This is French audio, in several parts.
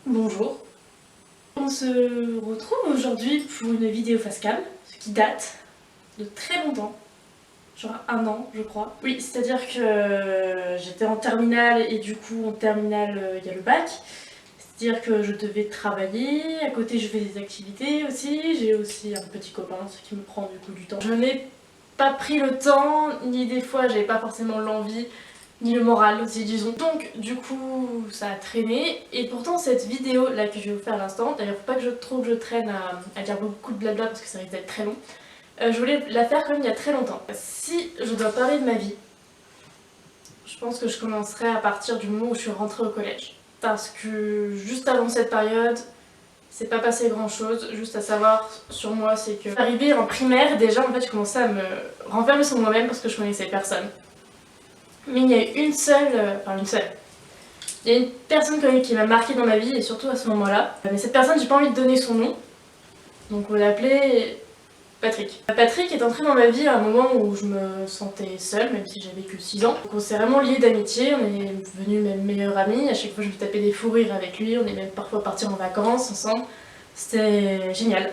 Bonjour. On se retrouve aujourd'hui pour une vidéo face cam, ce qui date de très longtemps, genre 1 an je crois. Oui, c'est-à-dire que j'étais en terminale et du coup en terminale il y a le bac. C'est-à-dire que je devais travailler, à côté je fais des activités aussi, j'ai aussi un petit copain, ce qui me prend du coup du temps. Je n'ai pas pris le temps, ni des fois j'avais pas forcément l'envie, ni le moral aussi disons. Donc du coup ça a traîné et pourtant cette vidéo là que je vais vous faire à l'instant, d'ailleurs faut pas que je traîne à dire beaucoup de blabla parce que ça risque d'être très long. Je voulais la faire quand même il y a très longtemps. Si je dois parler de ma vie, je pense que je commencerai à partir du moment où je suis rentrée au collège. Parce que juste avant cette période, c'est pas passé grand chose. Juste à savoir sur moi, c'est que arrivée en primaire, déjà en fait je commençais à me renfermer sur moi-même parce que je connaissais personne. Mais il y a une seule. Il y a une personne quand même qui m'a marquée dans ma vie et surtout à ce moment-là. Mais cette personne, j'ai pas envie de donner son nom. Donc on va l'appeler Patrick. Patrick est entré dans ma vie à un moment où je me sentais seule, même si j'avais que 6 ans. Donc on s'est vraiment liés d'amitié, on est devenus même meilleurs amis. À chaque fois je me tapais des fous rires avec lui, on est même parfois partis en vacances ensemble. C'était génial.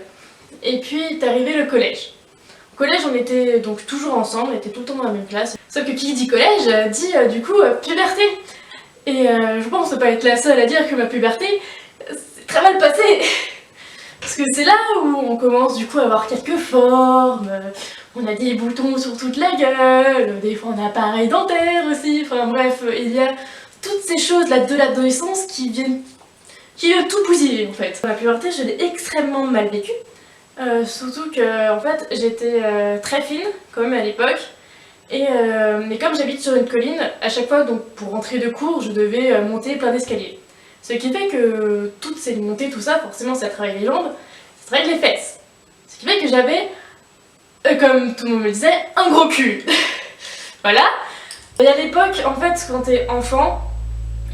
Et puis est arrivé le collège. Au collège on était donc toujours ensemble, on était tout le temps dans la même classe. Sauf que qui dit collège dit du coup puberté. Et je pense ne pas être la seule à dire que ma puberté s'est très mal passée. Parce que c'est là où on commence du coup à avoir quelques formes, on a des boutons sur toute la gueule, des fois on a un appareil dentaire aussi, enfin bref, il y a toutes ces choses là de l'adolescence qui viennent tout bousiller en fait. La puberté je l'ai extrêmement mal vécue, surtout que en fait j'étais très fine quand même à l'époque, mais comme j'habite sur une colline, à chaque fois donc pour rentrer de cours je devais monter plein d'escaliers. Ce qui fait que toutes ces montées, tout ça, forcément ça travaille les jambes, ça travaille les fesses. Ce qui fait que j'avais, comme tout le monde me disait, un gros cul. Voilà. Et à l'époque, en fait, quand t'es enfant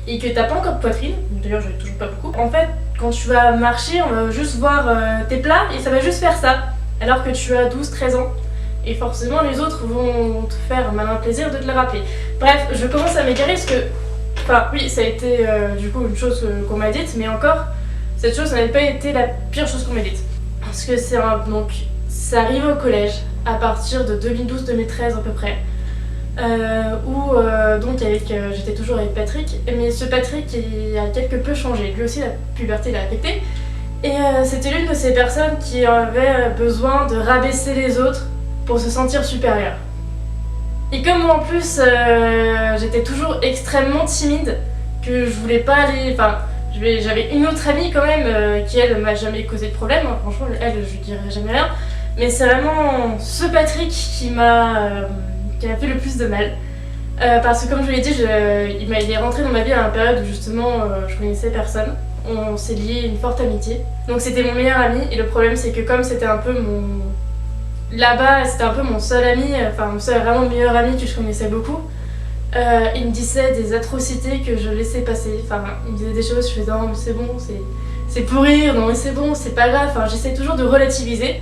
et que t'as pas encore de poitrine, d'ailleurs j'en ai toujours pas beaucoup, en fait, quand tu vas marcher, on va juste voir tes plats et ça va juste faire ça. Alors que tu as 12-13 ans. Et forcément les autres vont te faire un malin plaisir de te le rappeler. Bref, je commence à m'égarer parce que... Enfin oui, ça a été du coup une chose qu'on m'a dite, mais encore, cette chose n'avait pas été la pire chose qu'on m'a dite. Parce que donc, ça arrive au collège, à partir de 2012-2013 à peu près, où donc j'étais toujours avec Patrick, mais ce Patrick il a quelque peu changé, lui aussi la puberté l'a affecté, et c'était l'une de ces personnes qui avait besoin de rabaisser les autres pour se sentir supérieure. Et comme moi en plus j'étais toujours extrêmement timide, que je voulais pas aller, enfin j'avais une autre amie quand même qui elle m'a jamais causé de problème, hein. Franchement elle je lui dirais jamais rien, mais c'est vraiment ce Patrick qui m'a fait le plus de mal. Parce que comme je vous l'ai dit, il est rentré dans ma vie à une période où justement je connaissais personne, on s'est lié une forte amitié. Donc c'était mon meilleur ami et le problème c'est que comme c'était un peu mon... Là-bas, c'était un peu mon seul ami, enfin mon seul vraiment meilleur ami que je connaissais beaucoup. Il me disait des atrocités que je laissais passer. Enfin, il me disait des choses, je faisais non mais c'est bon, c'est pour rire, non mais c'est bon, c'est pas grave. Enfin, j'essayais toujours de relativiser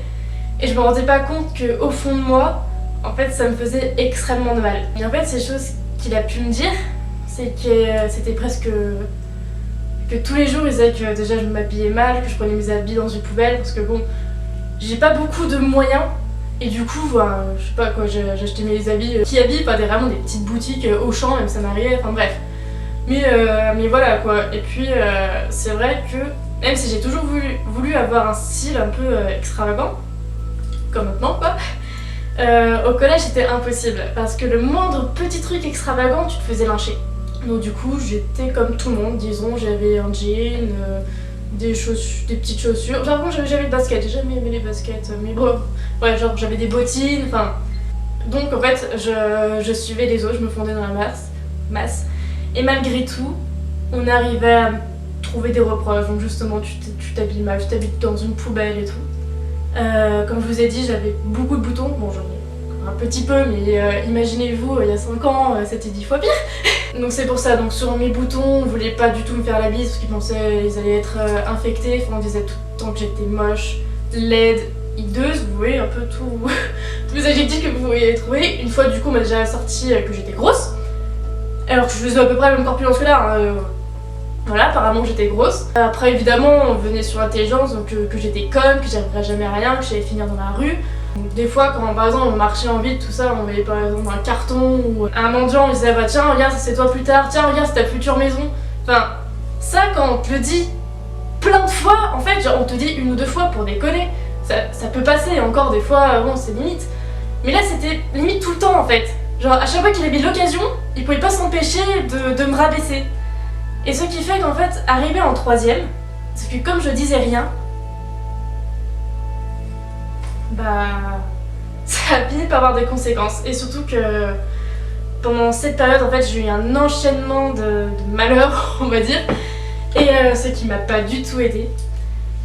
et je me rendais pas compte qu'au fond de moi, en fait, ça me faisait extrêmement de mal. Et en fait, ces choses qu'il a pu me dire, c'est que c'était presque que tous les jours, il disait que déjà je m'habillais mal, que je prenais mes habits dans une poubelle parce que bon, j'ai pas beaucoup de moyens. Et du coup, je sais pas quoi, j'achetais mes habits qui habillent, pas vraiment des petites boutiques Auchan, même ça m'arrivait, enfin bref. Mais voilà quoi. Et puis c'est vrai que même si j'ai toujours voulu avoir un style un peu extravagant, comme maintenant quoi, au collège c'était impossible parce que le moindre petit truc extravagant, tu te faisais lyncher. Donc du coup, j'étais comme tout le monde, disons, j'avais un jean, des petites chaussures. Genre, j'avais jamais de basket, j'ai jamais aimé les baskets, mais bon, ouais, genre j'avais des bottines, enfin. Donc en fait, je suivais les autres, je me fondais dans la masse. Et malgré tout, on arrivait à trouver des reproches. Donc justement, tu t'habilles mal, tu t'habilles dans une poubelle et tout. Comme je vous ai dit, j'avais beaucoup de boutons. Bon, j'en ai un petit peu, mais imaginez-vous, il y a 5 ans, c'était 10 fois pire. Donc c'est pour ça, donc sur mes boutons, on voulait pas du tout me faire la bise parce qu'ils pensaient qu'ils allaient être infectés. Enfin, on disait tout le temps que j'étais moche, laide, hideuse, vous voyez un peu tous les adjectifs que vous pourriez trouver. Une fois du coup on m'a déjà sorti que j'étais grosse, alors que je faisais à peu près la même corpulence que là, hein. Voilà, apparemment j'étais grosse. Après évidemment on venait sur l'intelligence, donc que j'étais conne, que j'arriverais jamais à rien, que j'allais finir dans la rue. Donc, des fois quand par exemple on marchait en ville, tout ça, on voyait par exemple un carton ou un mendiant, on disait bah tiens regarde ça c'est toi plus tard, tiens regarde c'est ta future maison. Enfin ça quand on te le dit plein de fois, en fait genre on te dit une ou deux fois pour déconner, ça peut passer, encore des fois bon c'est limite. Mais là c'était limite tout le temps en fait. Genre à chaque fois qu'il avait l'occasion, il pouvait pas s'empêcher de me rabaisser. Et ce qui fait qu'en fait, arrivé en 3ème, c'est que comme je disais rien, bah ça a fini par avoir des conséquences. Et surtout que pendant cette période, en fait, j'ai eu un enchaînement de malheurs, on va dire, et ce qui m'a pas du tout aidé.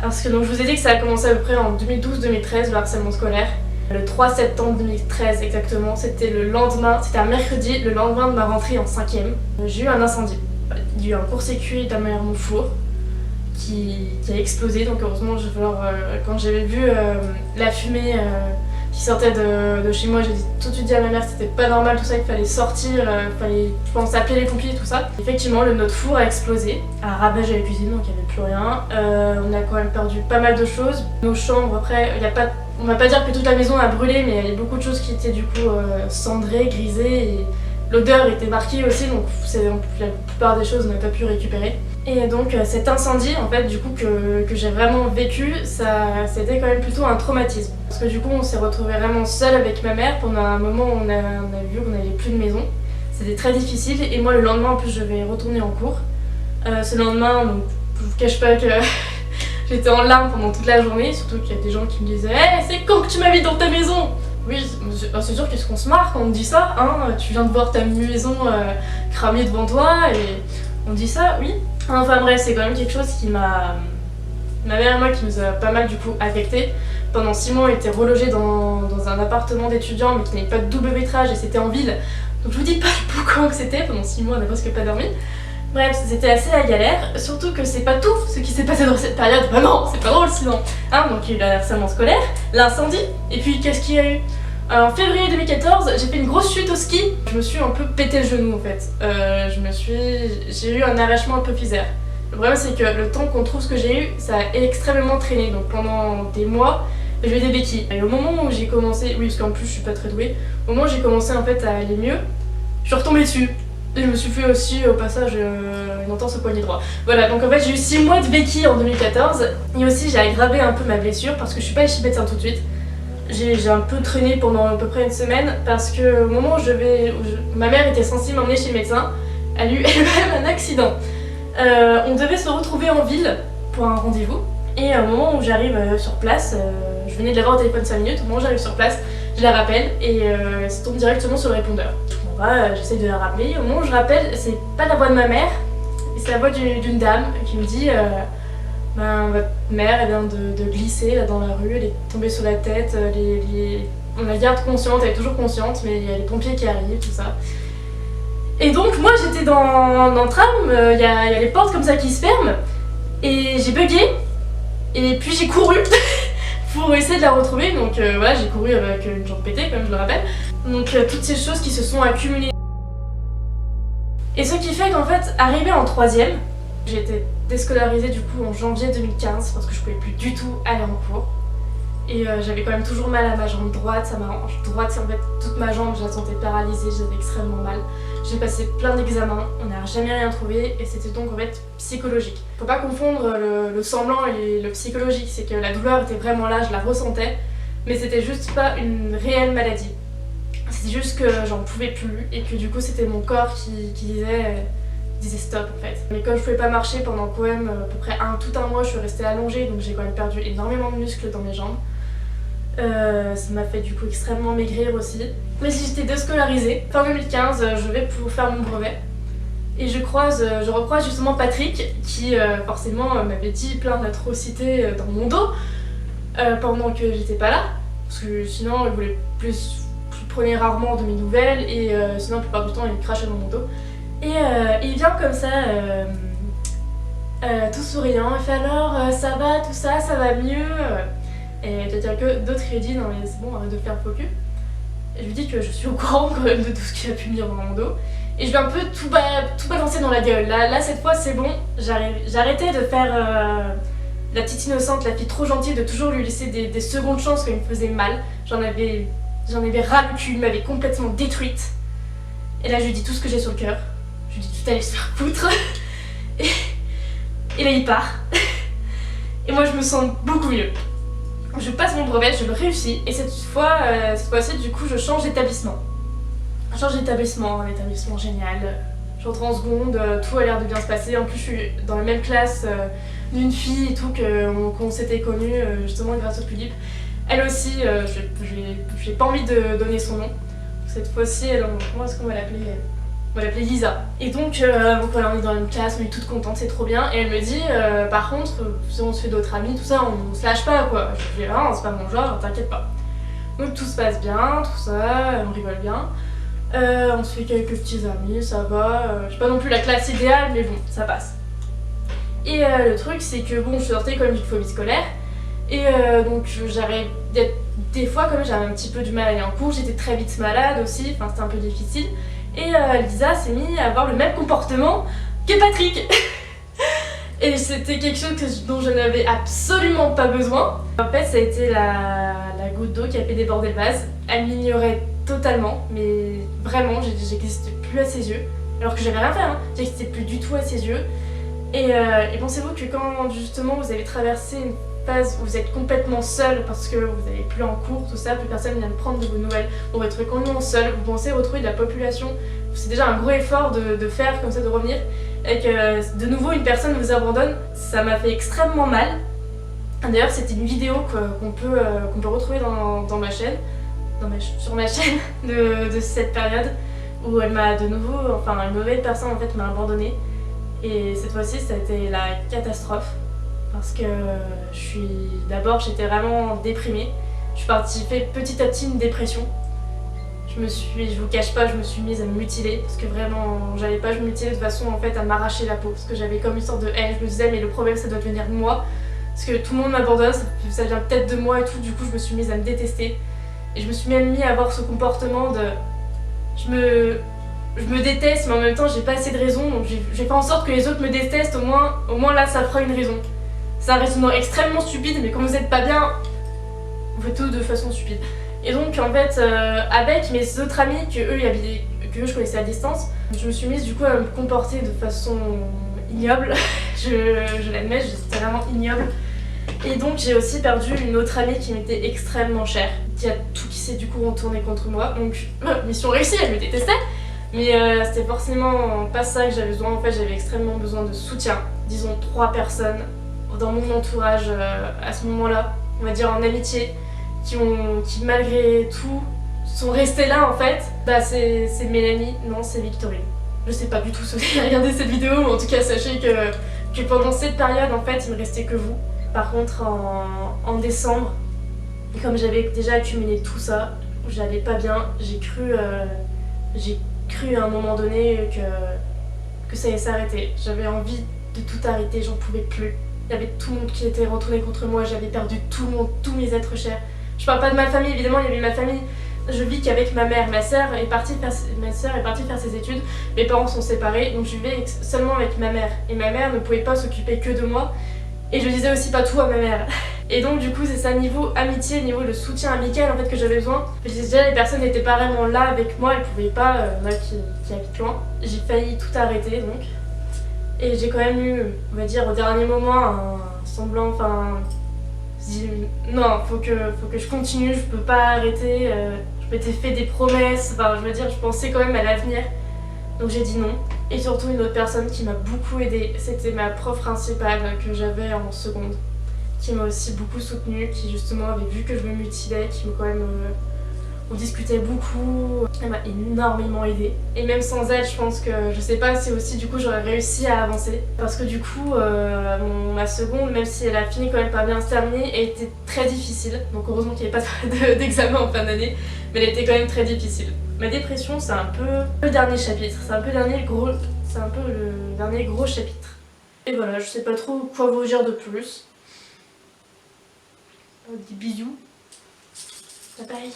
Parce que donc, je vous ai dit que ça a commencé à peu près en 2012-2013, le harcèlement scolaire. Le 3 septembre 2013 exactement, c'était le lendemain, c'était un mercredi, le lendemain de ma rentrée en 5ème. J'ai eu un incendie. Il y a eu un court-circuit derrière mon four qui a explosé, donc heureusement quand j'avais vu la fumée qui sortait de chez moi, j'ai tout de suite dit à ma mère que c'était pas normal tout ça, qu'il fallait sortir, fallait je pense appeler les pompiers et tout ça. Effectivement notre four a explosé, a ravagé la cuisine donc il n'y avait plus rien. On a quand même perdu pas mal de choses. Nos chambres après, on va pas dire que toute la maison a brûlé, mais il y a beaucoup de choses qui étaient du coup cendrées, grisées et l'odeur était marquée aussi, donc la plupart des choses on n'a pas pu récupérer. Et donc cet incendie en fait du coup que j'ai vraiment vécu, c'était quand même plutôt un traumatisme. Parce que du coup on s'est retrouvés vraiment seuls avec ma mère pendant un moment où on a vu qu'on n'avait plus de maison. C'était très difficile et moi le lendemain en plus je vais retourner en cours. Ce lendemain, donc je vous cache pas que j'étais en larmes pendant toute la journée, surtout qu'il y a des gens qui me disaient hey, c'est quand que tu m'habites dans ta maison? Oui, c'est sûr qu'est-ce qu'on se marre quand on me dit ça, hein, tu viens de voir ta maison cramer devant toi et on dit ça, oui. Enfin bref, c'est quand même quelque chose qui ma mère et moi qui nous a pas mal du coup affecté. Pendant 6 mois on était relogés dans un appartement d'étudiants mais qui n'avait pas de double vitrage et c'était en ville. Donc je vous dis pas le boucan que c'était, pendant 6 mois on n'a presque pas dormi. Bref, c'était assez la galère, surtout que c'est pas tout ce qui s'est passé dans cette période, bah non, c'est pas drôle sinon. Hein, donc il y a eu le harcèlement scolaire, l'incendie, et puis qu'est-ce qu'il y a eu? En février 2014, j'ai fait une grosse chute au ski, je me suis un peu pété le genou en fait. J'ai eu un arrachement un peu physaire. Le problème c'est que le temps qu'on trouve ce que j'ai eu, ça a extrêmement traîné, donc pendant des mois, j'ai eu des béquilles. Et au moment où j'ai commencé, oui parce qu'en plus je suis pas très douée, au moment où j'ai commencé en fait à aller mieux, je suis retombée dessus. Et je me suis fait aussi au passage une entorse au poignet droit. Voilà, donc en fait j'ai eu 6 mois de béquilles en 2014. Et aussi j'ai aggravé un peu ma blessure parce que je suis pas allée chez le médecin tout de suite. J'ai un peu traîné pendant à peu près une semaine parce que au moment où ma mère était censée m'emmener chez le médecin, elle a eu elle-même un accident. On devait se retrouver en ville pour un rendez-vous. Et au moment où j'arrive sur place, je venais de l'avoir au téléphone 5 minutes, au moment où j'arrive sur place, je la rappelle et ça tombe directement sur le répondeur. J'essaie de la rappeler, au moment où je rappelle, c'est pas la voix de ma mère, c'est la voix d'une dame qui me dit votre mère elle vient de glisser là dans la rue, elle est tombée sur la tête, on la garde consciente, elle est toujours consciente, mais il y a les pompiers qui arrivent, tout ça. Et donc moi j'étais dans le tram, il y a les portes comme ça qui se ferment, et j'ai bugué, et puis j'ai couru pour essayer de la retrouver, donc voilà, j'ai couru avec une jambe pétée comme je le rappelle. Donc toutes ces choses qui se sont accumulées. Et ce qui fait qu'en fait, arrivé en 3ème, j'ai été déscolarisée du coup en janvier 2015 parce que je pouvais plus du tout aller en cours. Et j'avais quand même toujours mal à ma jambe droite, ça m'arrange. Droite, c'est en fait toute ma jambe, je la sentais paralysée, j'avais extrêmement mal. J'ai passé plein d'examens, on n'a jamais rien trouvé et c'était donc en fait psychologique. Faut pas confondre le semblant et le psychologique, c'est que la douleur était vraiment là, je la ressentais, mais c'était juste pas une réelle maladie. C'est juste que j'en pouvais plus et que du coup c'était mon corps qui disait stop en fait. Mais comme je pouvais pas marcher pendant quand même à peu près tout un mois, je suis restée allongée donc j'ai quand même perdu énormément de muscles dans mes jambes. Ça m'a fait du coup extrêmement maigrir aussi. Mais si j'étais déscolarisée, fin 2015, je vais pour faire mon brevet. Et je recroise justement Patrick qui forcément m'avait dit plein d'atrocités dans mon dos pendant que j'étais pas là. Parce que sinon il voulait plus prenait rarement de mes nouvelles et sinon la plupart du temps il crachait dans mon dos. Et il vient comme ça, tout souriant, il fait alors ça va, tout ça, ça va mieux. Et c'est-à-dire que d'autres lui disent non mais c'est bon, arrête de faire faux cul. Et je lui dis que je suis au courant quand même de tout ce qu'il a pu me dire dans mon dos. et je lui ai un peu tout balancé dans la gueule. Là cette fois c'est bon, j'ai arrêté de faire la petite innocente, la fille trop gentille, de toujours lui laisser des secondes chances quand il me faisait mal. J'en avais ras le cul, il m'avait complètement détruite. Et là je lui dis tout ce que j'ai sur le cœur. Je lui dis tout allait se faire foutre. Et là il part. Et moi je me sens beaucoup mieux. Je passe mon brevet, je le réussis, et cette fois-ci du coup je change d'établissement. Je change d'établissement, un établissement génial. Je rentre en seconde, tout a l'air de bien se passer. En plus je suis dans la même classe d'une fille et tout qu'on s'était connue justement grâce au Tulip. Elle aussi, j'ai pas envie de donner son nom. Cette fois-ci, comment est-ce qu'on va l'appeler? On va l'appeler Lisa. Et donc voilà, on est dans la même classe, on est toutes contentes, c'est trop bien. Et elle me dit, par contre, si on se fait d'autres amis, tout ça, on se lâche pas quoi. Je dis, ah, c'est pas mon genre, t'inquiète pas. Donc tout se passe bien, tout ça, on rigole bien. On se fait quelques petits amis, ça va. Je suis pas non plus la classe idéale, mais bon, ça passe. Et le truc, c'est que bon, je sortais quand même d'une phobie scolaire. Et donc j'avais des fois quand même j'avais un petit peu du mal à aller en cours, j'étais très vite malade aussi, enfin c'était un peu difficile. Et Lisa s'est mise à avoir le même comportement que Patrick. Et c'était quelque chose dont je n'avais absolument pas besoin. En fait ça a été la goutte d'eau qui a fait déborder le vase. Elle m'ignorait totalement, mais vraiment j'existais plus à ses yeux. Alors que j'avais rien fait, hein. J'existais plus du tout à ses yeux. Et pensez-vous que quand justement vous avez traversé une phase où vous êtes complètement seul parce que vous n'avez plus en cours, tout ça, plus personne vient de prendre de vos nouvelles, vous retrouvez complètement seul, vous pensez retrouver de la population, c'est déjà un gros effort de faire comme ça, de revenir, et que de nouveau une personne vous abandonne, ça m'a fait extrêmement mal. D'ailleurs c'était une vidéo qu'on peut retrouver dans ma chaîne, sur ma chaîne de cette période où elle m'a de nouveau, enfin une mauvaise personne en fait m'a abandonnée. Et cette fois-ci, ça a été la catastrophe parce que d'abord, j'étais vraiment déprimée. Je suis partie petit à petit une dépression. Je vous cache pas, je me suis mise à me mutiler parce que vraiment, j'allais pas me mutiler de façon en fait à m'arracher la peau parce que j'avais comme une sorte de haine. Je me disais mais le problème ça doit venir de moi parce que tout le monde m'abandonne, ça vient peut-être de moi et tout. Du coup, je me suis mise à me détester et je me suis même mise à avoir ce comportement de je me déteste, mais en même temps j'ai pas assez de raison, donc j'ai fait en sorte que les autres me détestent, au moins là ça fera une raison. C'est un raisonnement extrêmement stupide, mais quand vous êtes pas bien, vous faites tout de façon stupide. Et donc en fait, avec mes autres amis que eux je connaissais à distance, je me suis mise du coup à me comporter de façon ignoble, je l'admets, c'était vraiment ignoble. Et donc j'ai aussi perdu une autre amie qui m'était extrêmement chère, qui s'est du coup retourné contre moi, donc mission réussie, elle me détestait. Mais c'était forcément pas ça que j'avais besoin, en fait j'avais extrêmement besoin de soutien. Disons 3 personnes dans mon entourage à ce moment-là, on va dire en amitié, qui malgré tout sont restées là en fait. Bah c'est Mélanie, non c'est Victorine. Je sais pas du tout si vous avez regardé cette vidéo, mais en tout cas sachez que pendant cette période en fait il me restait que vous. Par contre en décembre, comme j'avais déjà accumulé tout ça, j'allais pas bien, j'ai cru à un moment donné que ça allait s'arrêter. J'avais envie de tout arrêter, j'en pouvais plus. Il y avait tout le monde qui était retourné contre moi, j'avais perdu tout le monde, tous mes êtres chers. Je parle pas de ma famille, évidemment il y avait ma famille. Je vis qu'avec ma mère, ma sœur est partie faire ses études, mes parents sont séparés, donc je vivais seulement avec ma mère. Et ma mère ne pouvait pas s'occuper que de moi, et je disais aussi pas tout à ma mère. Et donc du coup c'est ça, niveau amitié, niveau de soutien amical en fait que j'avais besoin. Je disais déjà les personnes n'étaient pas vraiment là avec moi, elles pouvaient pas, moi qui habitent loin. J'ai failli tout arrêter donc. Et j'ai quand même eu, on va dire au dernier moment, un semblant, enfin... Je dis non, faut que je continue, je peux pas arrêter, je m'étais fait des promesses, enfin je veux dire je pensais quand même à l'avenir. Donc j'ai dit non. Et surtout une autre personne qui m'a beaucoup aidée, c'était ma prof principale que j'avais en seconde, qui m'a aussi beaucoup soutenue, qui justement avait vu que je me mutilais, qui me quand même... on discutait beaucoup, elle m'a énormément aidée. Et même sans elle, je pense que, je sais pas si aussi du coup j'aurais réussi à avancer. Parce que du coup, ma seconde, même si elle a fini quand même par bien se terminer, elle était très difficile. Donc heureusement qu'il n'y avait pas d'examen en fin d'année, mais elle était quand même très difficile. Ma dépression, c'est un peu le dernier chapitre, c'est un peu le dernier gros chapitre. Et voilà, je sais pas trop quoi vous dire de plus. Des bisous. Bye bye.